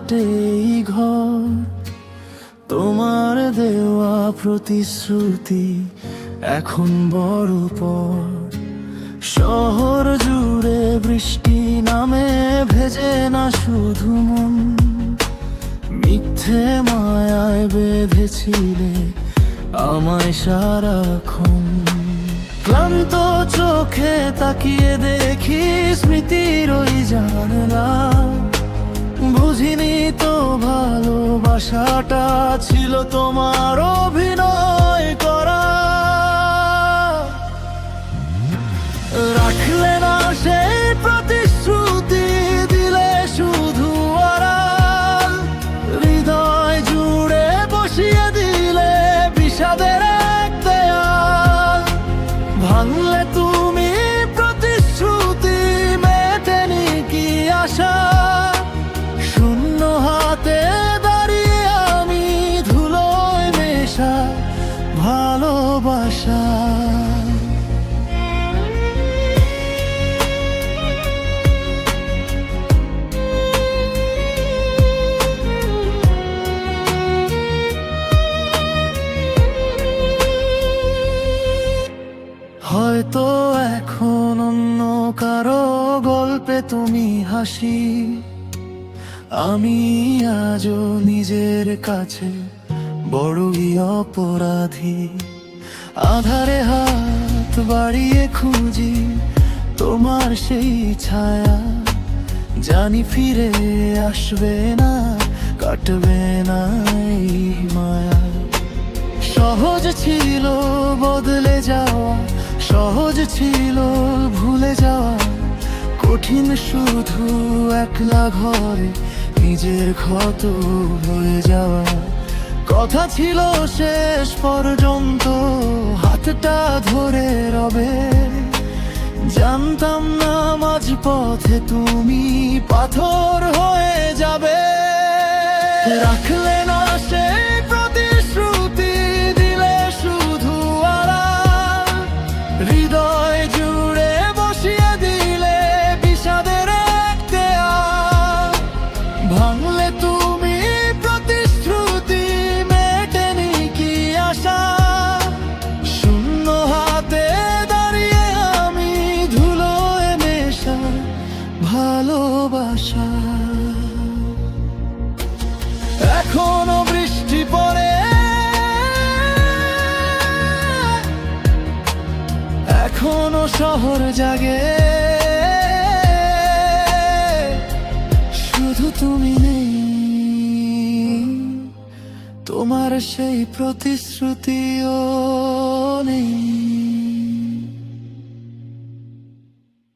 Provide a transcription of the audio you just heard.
মাটেই ঘর, তোমার দেওয়া প্রতিশ্রুতি এখন বড় পর। শহর জুড়ে বৃষ্টি নামে, ভেজে না শুধু মন, মিথ্যে মায়ায় বেঁধেছিলে আমায় সারাক্ষণ। ক্লান্ত চোখে তাকিয়ে দেখি স্মৃতির ওই জানলা, বুঝিনি তো ভালোবাসাটা ছিল তোমার অভিনয় করা। রাখলে না সেই প্রতিশ্রুতি, দিলে শুধু আড়াল, হৃদয় জুড়ে বসিয়ে দিলে বিষাদের এক দেয়াল। ভাঙলে তুমি প্রতিশ্রুতি, মেটেনি কি আশা, শূন্য হাতে দাঁড়িয়ে আমি ধুলোয় মেশা ভালোবাসা। হয়তো এখন অন্য কারো গল্পে তুমি হাসি, আমি আজও নিজের কাছে বড়ই অপরাধী। আধারে হাত বাড়িয়ে খুঁজি তোমার সেই ছায়া, জানি ফিরে আসবে না, কাটবে না এই মায়া। সহজ ছিল বদলে যাওয়া, সহজ ছিল ভুলে যাওয়া, কঠিন শুধু একলা ঘরে নিজের ক্ষত হয়ে যাওয়া। কথা ছিল শেষ পর্যন্ত হাতটা ধরে রবে, জানতাম না মাঝ পথে তুমি পাথর হয়ে যাবে। রাখলে না সেই প্রতিশ্রুতি, দিলে শুধু আড়াল, হৃদয় জুড়ে বসিয়ে দিলে বিষাদের এক দেয়াল। ভাঙলে তুমি প্রতিশ্রুতি, মেটেনি কি আশা, শূন্য হাতে দাঁড়িয়ে আমি ধুলোয় মেশা ভালোবাসা। এখনো বৃষ্টি পড়ে, এখনো শহর জাগে, শুধু তুমি নেই, তোমার সেই প্রতিশ্রুতিও নেই।